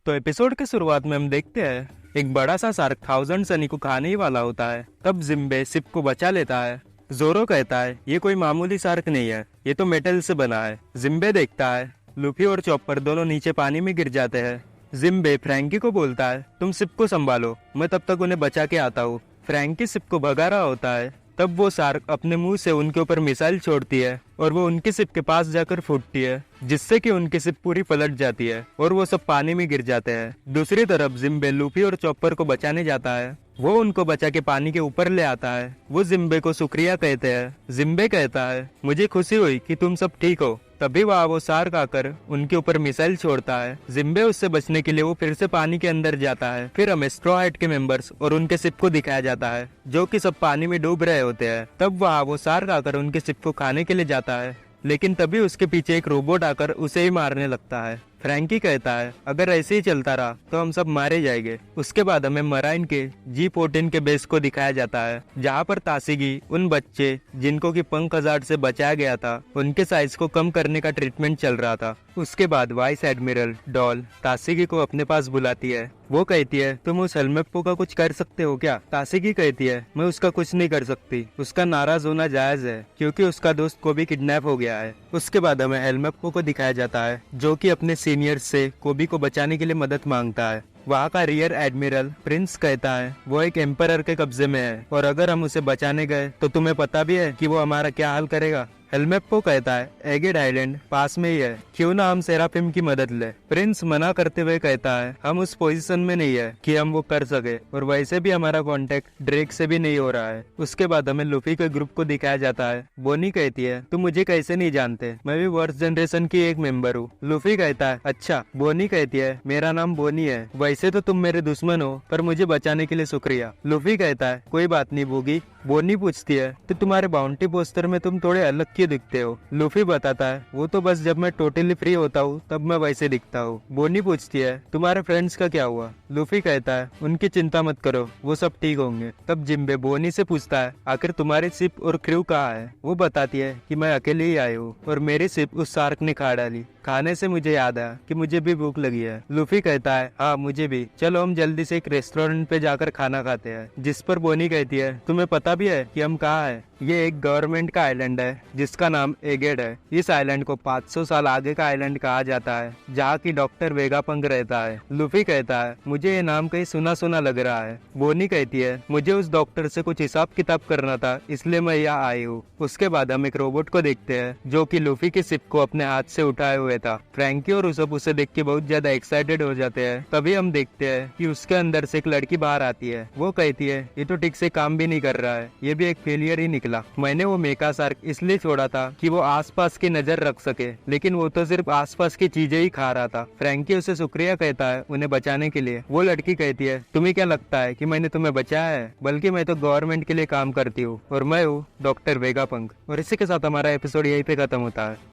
तो एपिसोड के शुरुआत में हम देखते हैं एक बड़ा सा शार्क 1000 सनी को खाने ही वाला होता है। तब जिम्बे सिप को बचा लेता है। जोरो कहता है ये कोई मामूली शार्क नहीं है, ये तो मेटल से बना है। जिम्बे देखता है लूफी और चॉपर दोनों नीचे पानी में गिर जाते हैं। जिम्बे फ्रैंकी को बोलता है तुम सिप को संभालो, मैं तब तक उन्हें बचा के आता हूँ। फ्रैंकी सिप को भगा रहा होता है। तब वो शार्क अपने मुंह से उनके ऊपर मिसाइल छोड़ती है और वो उनके सिप के पास जाकर फूटती है, जिससे कि उनकी सिप पूरी पलट जाती है और वो सब पानी में गिर जाते हैं। दूसरी तरफ जिम्बे लूफी और चॉपर को बचाने जाता है। वो उनको बचा के पानी के ऊपर ले आता है। वो जिम्बे को शुक्रिया कहते हैं। जिम्बे कहता है मुझे खुशी हुई कि तुम सब ठीक हो। तभी वहाँ वो शार्क आकर उनके ऊपर मिसाइल छोड़ता है। जिम्बे उससे बचने के लिए वो फिर से पानी के अंदर जाता है। फिर हमें स्ट्रॉ हैट के मेंबर्स और उनके शिप को दिखाया जाता है, जो कि सब पानी में डूब रहे होते हैं। तब वहाँ वो शार्क आकर उनके शिप को खाने के लिए जाता है, लेकिन तभी उसके पीछे एक रोबोट आकर उसे ही मारने लगता है। फ्रैंकी कहता है अगर ऐसे ही चलता रहा तो हम सब मारे जाएंगे। उसके बाद हमें मराइन के G14 के बेस को दिखाया जाता है, जहाँ पर तासीगी उन बच्चे जिनको की पंख हजार्ड से बचाया गया था उनके साइज को कम करने का ट्रीटमेंट चल रहा था। उसके बाद वाइस एडमिरल डॉल तासीगी को अपने पास बुलाती है। वो कहती है तुम उस हेलमेप्पो का कुछ कर सकते हो क्या? तासीगी कहती है मैं उसका कुछ नहीं कर सकती, उसका नाराज होना जायज है क्योंकि उसका दोस्त को भी किडनैप हो गया है। उसके बाद हमें हेलमेप्पो को दिखाया जाता है, जो कि अपने सीनियर से कोबी को बचाने के लिए मदद मांगता है। वहाँ का रियर एडमिरल प्रिंस कहता है वो एक एम्परर के कब्जे में है और अगर हम उसे बचाने गए तो तुम्हें पता भी है कि वो हमारा क्या हाल करेगा। हेलमेप्पो कहता है एगेड आइलैंड पास में ही है, क्यों ना हम सेराफिम की मदद ले। प्रिंस मना करते हुए कहता है हम उस पोजीशन में नहीं है कि हम वो कर सके और वैसे भी हमारा कांटेक्ट ड्रेक से भी नहीं हो रहा है। उसके बाद हमें लूफी के ग्रुप को दिखाया जाता है। बोनी कहती है तुम मुझे कैसे नहीं जानते, मैं भी वर्स्ट जनरेशन की एक मेंबर हूँ। लूफी कहता है अच्छा। बोनी कहती है मेरा नाम बोनी है, वैसे तो तुम मेरे दुश्मन हो पर मुझे बचाने के लिए शुक्रिया। लूफी कहता है कोई बात नहीं बोगी। बोनी पूछती है तो तुम्हारे बाउंटी पोस्टर में तुम थोड़े अलग क्यों दिखते हो? लूफी बताता है वो तो बस जब मैं टोटली फ्री होता हूँ तब मैं वैसे दिखता हूँ। बोनी पूछती है तुम्हारे फ्रेंड्स का क्या हुआ? लूफी कहता है उनकी चिंता मत करो, वो सब ठीक होंगे। तब जिम्बे बोनी से पूछता है आखिर तुम्हारी शिप और क्रू कहाँ है? वो बताती है कि मैं अकेले ही आई हूँ और मेरी शिप उस शार्क ने खा डाली। खाने से मुझे याद आया कि मुझे भी भूख लगी है। लूफी कहता है हाँ मुझे भी, चलो हम जल्दी से एक रेस्टोरेंट पे जाकर खाना खाते हैं। जिस पर बोनी कहती है तुम्हें पता भी है कि हम कहाँ है? ये एक गवर्नमेंट का आइलैंड है जिसका नाम एगेड है। इस आइलैंड को 500 साल आगे का आइलैंड कहा जाता है, जहाँ की डॉक्टर वेगापंग रहता है। लूफी कहता है मुझे ये नाम कहीं सुना सुना लग रहा है। बोनी कहती है मुझे उस डॉक्टर से कुछ हिसाब किताब करना था, इसलिए मैं यहाँ आई हूँ। उसके बाद हम एक रोबोट को देखते हैं जो कि लूफी की शिप को अपने हाथ से उठाए हुए था। फ्रैंकी और उसब उसे देख के बहुत ज्यादा एक्साइटेड हो जाते हैं। तभी हम देखते हैं कि उसके अंदर से एक लड़की बाहर आती है। वो कहती है ये तो ठीक से काम भी नहीं कर रहा है, ये भी एक फेलियर ही निकला। मैंने वो मेका शार्क इसलिए छोड़ा था कि वो आसपास की नजर रख सके, लेकिन वो तो सिर्फ आसपास की चीजें ही खा रहा था। फ्रैंकी उसे शुक्रिया कहता है उन्हें बचाने के लिए। वो लड़की कहती है तुम्हें क्या लगता है कि मैंने तुम्हें बचाया है? बल्कि मैं तो गवर्नमेंट के लिए काम करती हूँ और मैं हूँ डॉक्टर वेगापंग। और इसी के साथ हमारा एपिसोड यहीं पे खत्म होता है।